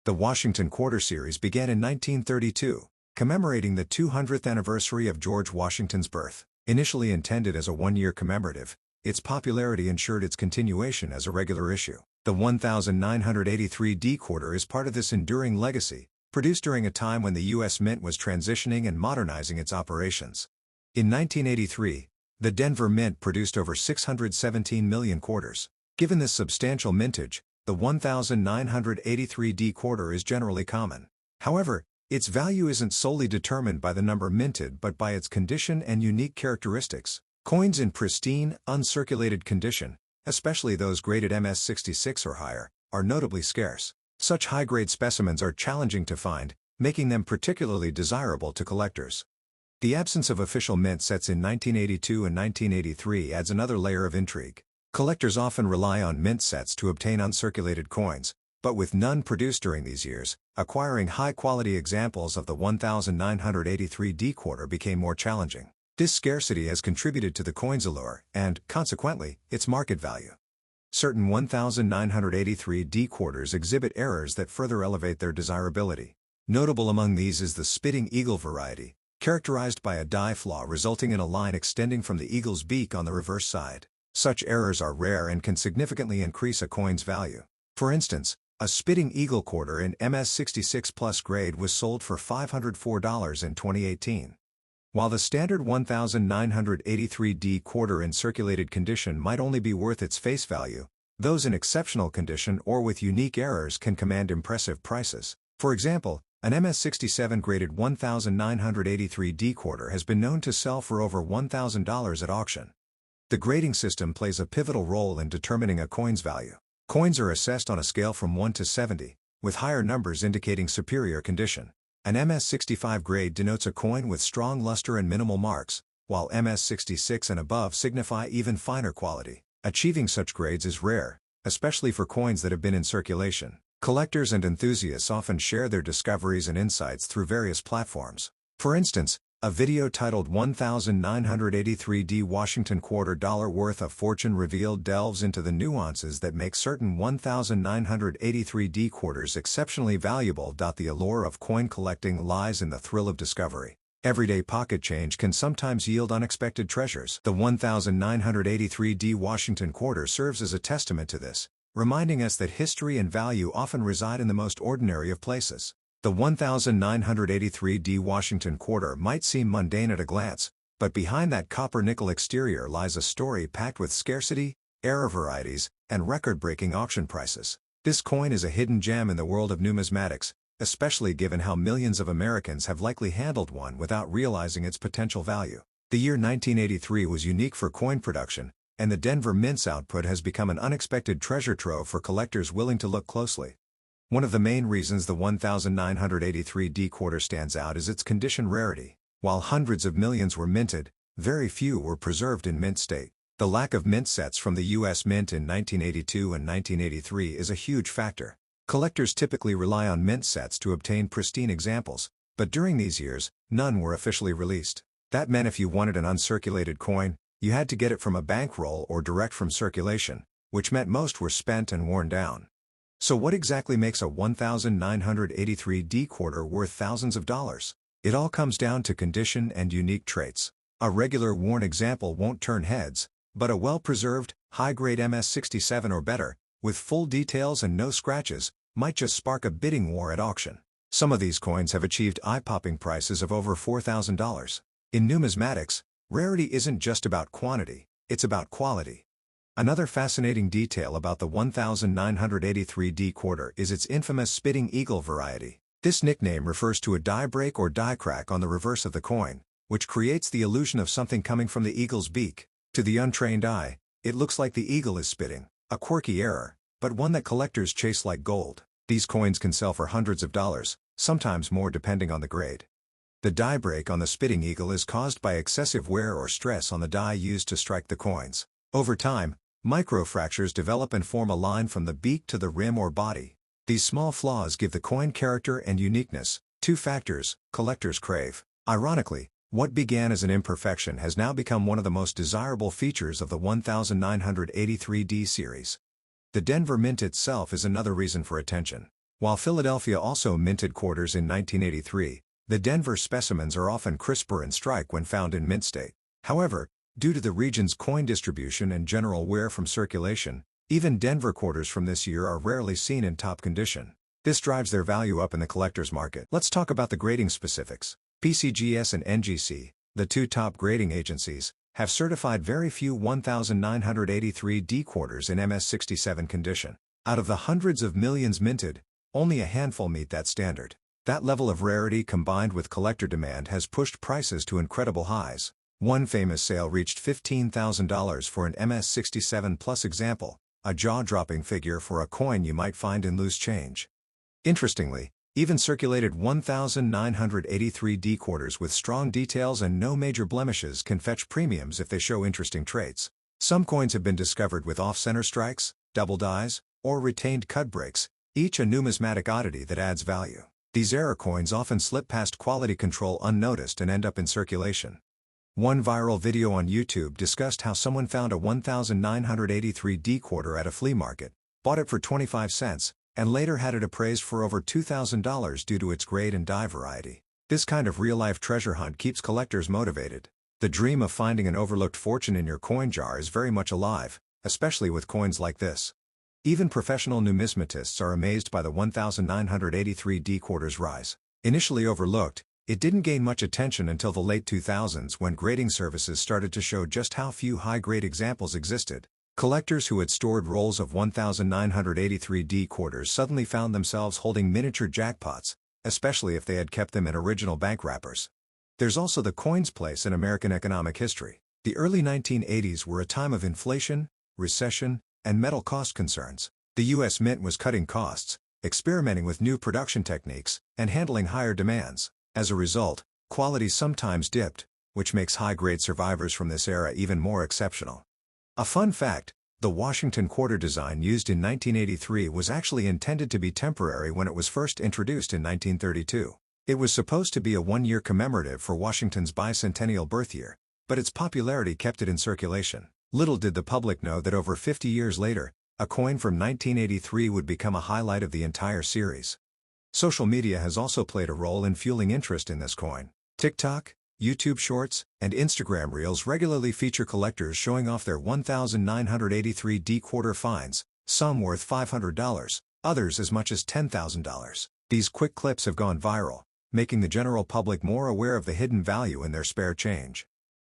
The Washington Quarter Series began in 1932, commemorating the 200th anniversary of George Washington's birth. Initially intended as a one-year commemorative, its popularity ensured its continuation as a regular issue. The 1983 quarter is part of this enduring legacy, produced during a time when the U.S. Mint was transitioning and modernizing its operations. In 1983, the Denver Mint produced over 617 million quarters. Given this substantial mintage, the 1983 quarter is generally common. However, its value isn't solely determined by the number minted but by its condition and unique characteristics. Coins in pristine, uncirculated condition, especially those graded MS66 or higher, are notably scarce. Such high-grade specimens are challenging to find, making them particularly desirable to collectors. The absence of official mint sets in 1982 and 1983 adds another layer of intrigue. Collectors often rely on mint sets to obtain uncirculated coins, but with none produced during these years, acquiring high-quality examples of the 1983 quarter became more challenging. This scarcity has contributed to the coin's allure and, consequently, its market value. Certain 1983 quarters exhibit errors that further elevate their desirability. Notable among these is the spitting eagle variety, characterized by a die flaw resulting in a line extending from the eagle's beak on the reverse side. Such errors are rare and can significantly increase a coin's value. For instance, a spitting eagle quarter in MS66 plus grade was sold for $504 in 2018. While the standard 1983 quarter in circulated condition might only be worth its face value, those in exceptional condition or with unique errors can command impressive prices. For example, an MS67 graded 1983 quarter has been known to sell for over $1,000 at auction. The grading system plays a pivotal role in determining a coin's value. Coins are assessed on a scale from 1 to 70, with higher numbers indicating superior condition. An MS65 grade denotes a coin with strong luster and minimal marks, while MS66 and above signify even finer quality. Achieving such grades is rare, especially for coins that have been in circulation. Collectors and enthusiasts often share their discoveries and insights through various platforms. For instance, a video titled 1983 Washington Quarter Dollar Worth of Fortune Revealed delves into the nuances that make certain 1983 quarters exceptionally valuable. The allure of coin collecting lies in the thrill of discovery. Everyday pocket change can sometimes yield unexpected treasures. The 1983 Washington Quarter serves as a testament to this, reminding us that history and value often reside in the most ordinary of places. The 1983 Washington Quarter might seem mundane at a glance, but behind that copper-nickel exterior lies a story packed with scarcity, error varieties, and record-breaking auction prices. This coin is a hidden gem in the world of numismatics, especially given how millions of Americans have likely handled one without realizing its potential value. The year 1983 was unique for coin production, and the Denver Mint's output has become an unexpected treasure trove for collectors willing to look closely. One of the main reasons the 1983 quarter stands out is its condition rarity. While hundreds of millions were minted, very few were preserved in mint state. The lack of mint sets from the U.S. Mint in 1982 and 1983 is a huge factor. Collectors typically rely on mint sets to obtain pristine examples, but during these years, none were officially released. That meant if you wanted an uncirculated coin, you had to get it from a bankroll or direct from circulation, which meant most were spent and worn down. So what exactly makes a 1983 quarter worth thousands of dollars? It all comes down to condition and unique traits. A regular worn example won't turn heads, but a well-preserved, high-grade MS67 or better, with full details and no scratches, might just spark a bidding war at auction. Some of these coins have achieved eye-popping prices of over $4,000. In numismatics, rarity isn't just about quantity, it's about quality. Another fascinating detail about the 1983 quarter is its infamous spitting eagle variety. This nickname refers to a die break or die crack on the reverse of the coin, which creates the illusion of something coming from the eagle's beak. To the untrained eye, it looks like the eagle is spitting, a quirky error, but one that collectors chase like gold. These coins can sell for hundreds of dollars, sometimes more depending on the grade. The die break on the spitting eagle is caused by excessive wear or stress on the die used to strike the coins. Over time, microfractures develop and form a line from the beak to the rim or body. These small flaws give the coin character and uniqueness, two factors collectors crave. Ironically, what began as an imperfection has now become one of the most desirable features of the 1983 series. The Denver Mint itself is another reason for attention. While Philadelphia also minted quarters in 1983, the Denver specimens are often crisper and strike when found in mint state. However, due to the region's coin distribution and general wear from circulation, even Denver quarters from this year are rarely seen in top condition. This drives their value up in the collector's market. Let's talk about the grading specifics. PCGS and NGC, the two top grading agencies, have certified very few 1983D quarters in MS67 condition. Out of the hundreds of millions minted, only a handful meet that standard. That level of rarity combined with collector demand has pushed prices to incredible highs. One famous sale reached $15,000 for an MS67 Plus example, a jaw-dropping figure for a coin you might find in loose change. Interestingly, even circulated 1983D quarters with strong details and no major blemishes can fetch premiums if they show interesting traits. Some coins have been discovered with off-center strikes, double dies, or retained cut breaks, each a numismatic oddity that adds value. These error coins often slip past quality control unnoticed and end up in circulation. One viral video on YouTube discussed how someone found a 1983D quarter at a flea market, bought it for 25 cents, and later had it appraised for over $2,000 due to its grade and die variety. This kind of real-life treasure hunt keeps collectors motivated. The dream of finding an overlooked fortune in your coin jar is very much alive, especially with coins like this. Even professional numismatists are amazed by the 1983D quarter's rise. Initially overlooked, it didn't gain much attention until the late 2000s when grading services started to show just how few high-grade examples existed. Collectors who had stored rolls of 1983D quarters suddenly found themselves holding miniature jackpots, especially if they had kept them in original bank wrappers. There's also the coin's place in American economic history. The early 1980s were a time of inflation, recession, and metal cost concerns. The U.S. Mint was cutting costs, experimenting with new production techniques, and handling higher demands. As a result, quality sometimes dipped, which makes high-grade survivors from this era even more exceptional. A fun fact, the Washington quarter design used in 1983 was actually intended to be temporary when it was first introduced in 1932. It was supposed to be a one-year commemorative for Washington's bicentennial birth year, but its popularity kept it in circulation. Little did the public know that over 50 years later, a coin from 1983 would become a highlight of the entire series. Social media has also played a role in fueling interest in this coin. TikTok, YouTube Shorts, and Instagram Reels regularly feature collectors showing off their 1983D quarter finds, some worth $500, others as much as $10,000. These quick clips have gone viral, making the general public more aware of the hidden value in their spare change.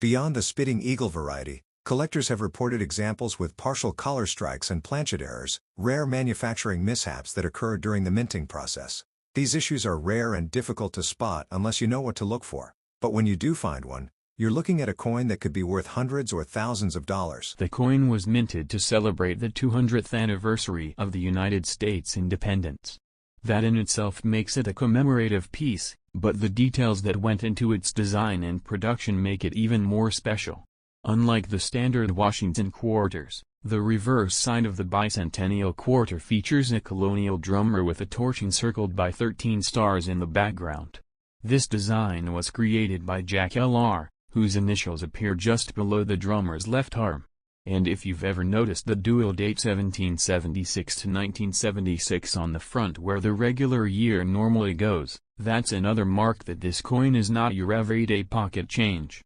Beyond the spitting eagle variety, collectors have reported examples with partial collar strikes and planchet errors, rare manufacturing mishaps that occur during the minting process. These issues are rare and difficult to spot unless you know what to look for. But when you do find one, you're looking at a coin that could be worth hundreds or thousands of dollars. The coin was minted to celebrate the 200th anniversary of the United States independence. That in itself makes it a commemorative piece, but the details that went into its design and production make it even more special. Unlike the standard Washington quarters, the reverse side of the Bicentennial quarter features a colonial drummer with a torch encircled by 13 stars in the background. This design was created by Jack L.R., whose initials appear just below the drummer's left arm. And if you've ever noticed the dual date 1776 to 1976 on the front where the regular year normally goes, that's another mark that this coin is not your everyday pocket change.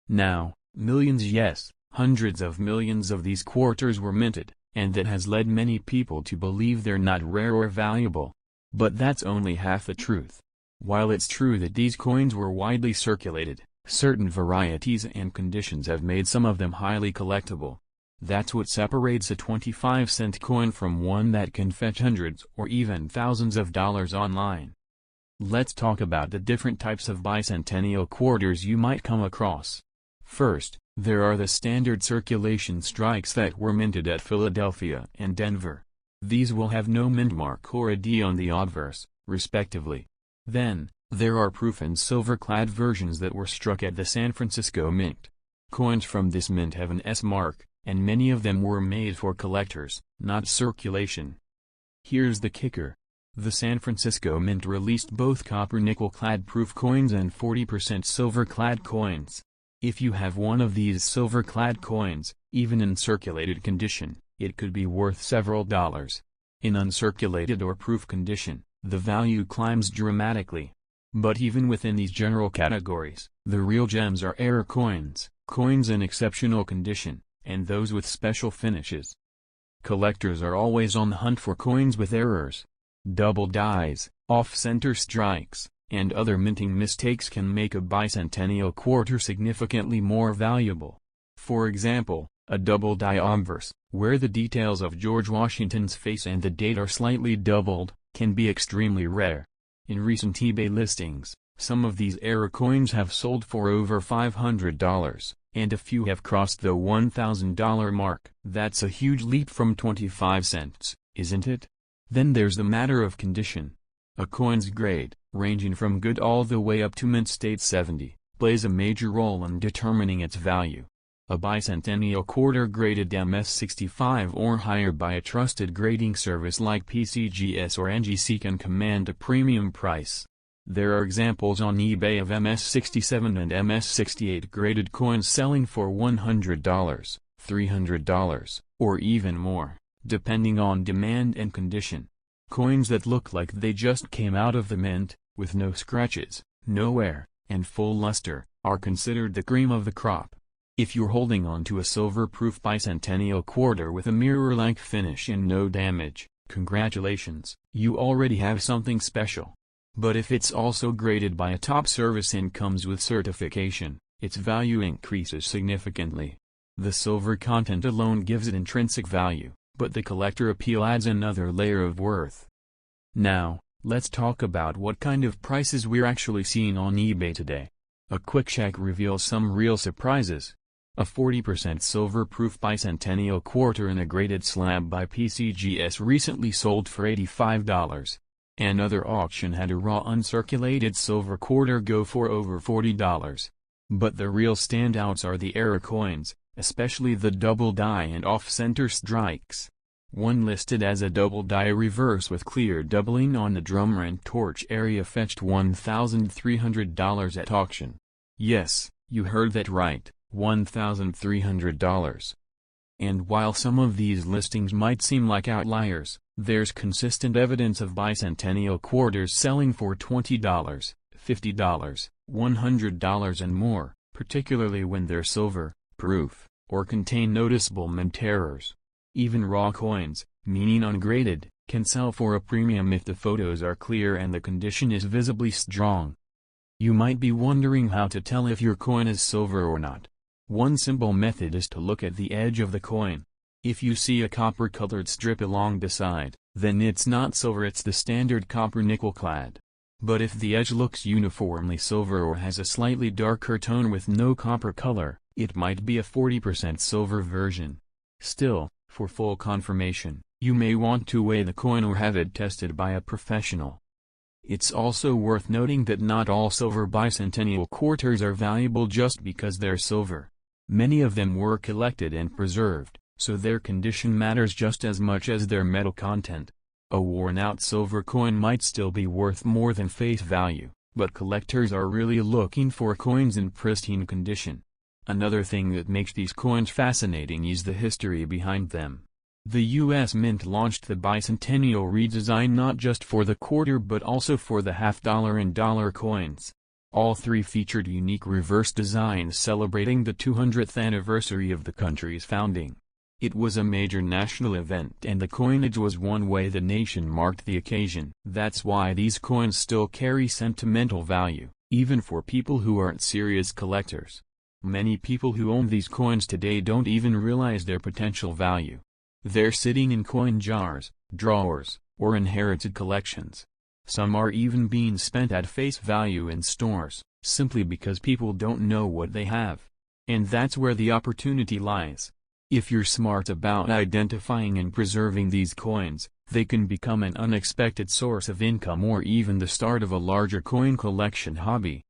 Now, millions, yes, hundreds of millions of these quarters were minted, and that has led many people to believe they're not rare or valuable. But that's only half the truth. While it's true that these coins were widely circulated, certain varieties and conditions have made some of them highly collectible. That's what separates a 25-cent coin from one that can fetch hundreds or even thousands of dollars online. Let's talk about the different types of bicentennial quarters you might come across. First, there are the standard circulation strikes that were minted at Philadelphia and Denver. These will have no mint mark or a D on the obverse, respectively. Then, there are proof and silver-clad versions that were struck at the San Francisco Mint. Coins from this mint have an S mark, and many of them were made for collectors, not circulation. Here's the kicker. The San Francisco Mint released both copper-nickel-clad proof coins and 40% silver-clad coins. If you have one of these silver-clad coins, even in circulated condition, it could be worth several dollars. In uncirculated or proof condition, the value climbs dramatically. But even within these general categories, the real gems are error coins, coins in exceptional condition, and those with special finishes. Collectors are always on the hunt for coins with errors. Double dies, off-center strikes, and other minting mistakes can make a bicentennial quarter significantly more valuable. For example, a double die obverse, where the details of George Washington's face and the date are slightly doubled, can be extremely rare. In recent eBay listings, some of these error coins have sold for over $500, and a few have crossed the $1,000 mark. That's a huge leap from 25 cents, isn't it? Then there's the matter of condition. A coin's grade, ranging from good all the way up to mint state 70, plays a major role in determining its value. A bicentennial quarter graded MS65 or higher by a trusted grading service like PCGS or NGC can command a premium price. There are examples on eBay of MS67 and MS68 graded coins selling for $100, $300, or even more, depending on demand and condition. Coins that look like they just came out of the mint, with no scratches, no wear, and full luster, are considered the cream of the crop. If you're holding on to a silver-proof bicentennial quarter with a mirror-like finish and no damage, congratulations, you already have something special. But if it's also graded by a top service and comes with certification, its value increases significantly. The silver content alone gives it intrinsic value, but the collector appeal adds another layer of worth. Now, let's talk about what kind of prices we're actually seeing on eBay today. A quick check reveals some real surprises. A 40% silver-proof bicentennial quarter in a graded slab by PCGS recently sold for $85. Another auction had a raw uncirculated silver quarter go for over $40. But the real standouts are the error coins, especially the double die and off-center strikes. One listed as a double die reverse with clear doubling on the drummer and torch area fetched $1,300 at auction. Yes, you heard that right. $1,300. And while some of these listings might seem like outliers, there's consistent evidence of bicentennial quarters selling for $20, $50, $100 and more, particularly when they're silver, proof, or contain noticeable mint errors. Even raw coins, meaning ungraded, can sell for a premium if the photos are clear and the condition is visibly strong. You might be wondering how to tell if your coin is silver or not. One simple method is to look at the edge of the coin. If you see a copper-colored strip along the side, then it's not silver, it's the standard copper nickel clad. But if the edge looks uniformly silver or has a slightly darker tone with no copper color, it might be a 40% silver version. Still, for full confirmation, you may want to weigh the coin or have it tested by a professional. It's also worth noting that not all silver bicentennial quarters are valuable just because they're silver. Many of them were collected and preserved, so their condition matters just as much as their metal content. A worn-out silver coin might still be worth more than face value, but collectors are really looking for coins in pristine condition. Another thing that makes these coins fascinating is the history behind them. The U.S. Mint launched the bicentennial redesign not just for the quarter but also for the half-dollar and dollar coins. All three featured unique reverse designs celebrating the 200th anniversary of the country's founding. It was a major national event and the coinage was one way the nation marked the occasion. That's why these coins still carry sentimental value, even for people who aren't serious collectors. Many people who own these coins today don't even realize their potential value. They're sitting in coin jars, drawers, or inherited collections. Some are even being spent at face value in stores, simply because people don't know what they have. And that's where the opportunity lies. If you're smart about identifying and preserving these coins, they can become an unexpected source of income or even the start of a larger coin collection hobby.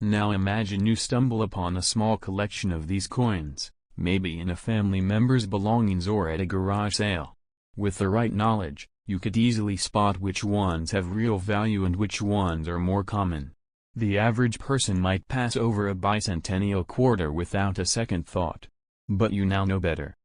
Now imagine you stumble upon a small collection of these coins, maybe in a family member's belongings or at a garage sale. With the right knowledge, you could easily spot which ones have real value and which ones are more common. The average person might pass over a bicentennial quarter without a second thought. But you now know better.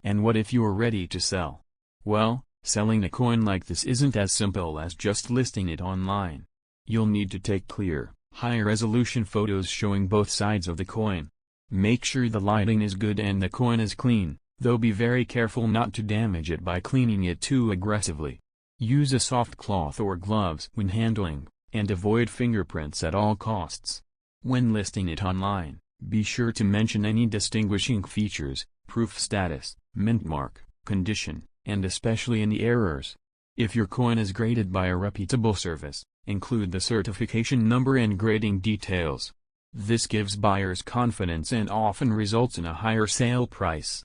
And what if you're ready to sell? Well, Selling a coin like this isn't as simple as just listing it online. You'll need to take clear, high-resolution photos showing both sides of the coin. Make sure the lighting is good and the coin is clean, though be very careful not to damage it by cleaning it too aggressively. Use a soft cloth or gloves when handling, and avoid fingerprints at all costs. When listing it online, be sure to mention any distinguishing features, proof status, mint mark, condition, and especially any errors. If your coin is graded by a reputable service, include the certification number and grading details. This gives buyers confidence and often results in a higher sale price.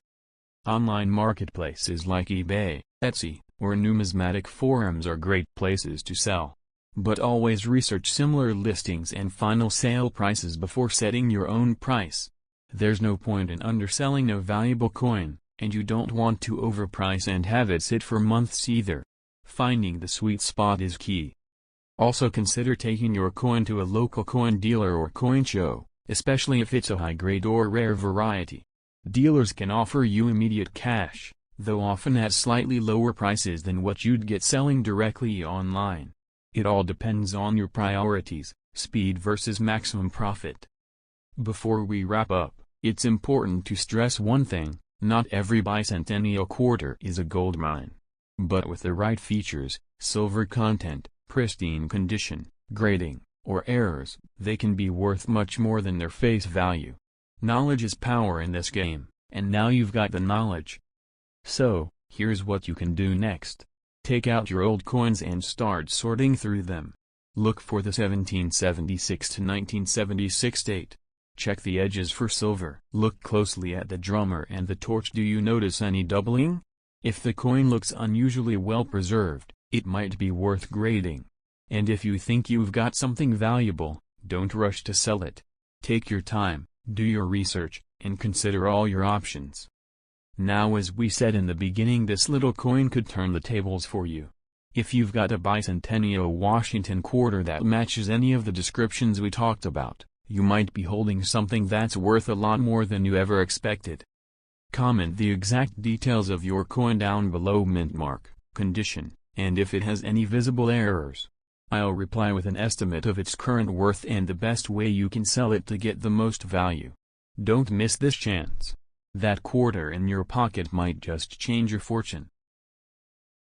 Online marketplaces like eBay, Etsy, or numismatic forums are great places to sell. But always research similar listings and final sale prices before setting your own price. There's no point in underselling a valuable coin, and you don't want to overprice and have it sit for months either. Finding the sweet spot is key. Also consider taking your coin to a local coin dealer or coin show, especially if it's a high-grade or rare variety. Dealers can offer you immediate cash, though often at slightly lower prices than what you'd get selling directly online. It all depends on your priorities, speed versus maximum profit. Before we wrap up, it's important to stress one thing: not every bicentennial quarter is a gold mine. But with the right features, silver content, pristine condition, grading, or errors, they can be worth much more than their face value. Knowledge is power in this game, and now you've got the knowledge. So, here's what you can do next. Take out your old coins and start sorting through them. Look for the 1776 to 1976 date. Check the edges for silver. Look closely at the drummer and the torch. Do you notice any doubling? If the coin looks unusually well preserved, it might be worth grading. And if you think you've got something valuable, don't rush to sell it. Take your time, do your research, and consider all your options. Now, as we said in the beginning, this little coin could turn the tables for you. If you've got a Bicentennial Washington quarter that matches any of the descriptions we talked about, you might be holding something that's worth a lot more than you ever expected. Comment the exact details of your coin down below: mint mark, condition, and if it has any visible errors. I'll reply with an estimate of its current worth and the best way you can sell it to get the most value. Don't miss this chance. That quarter in your pocket might just change your fortune.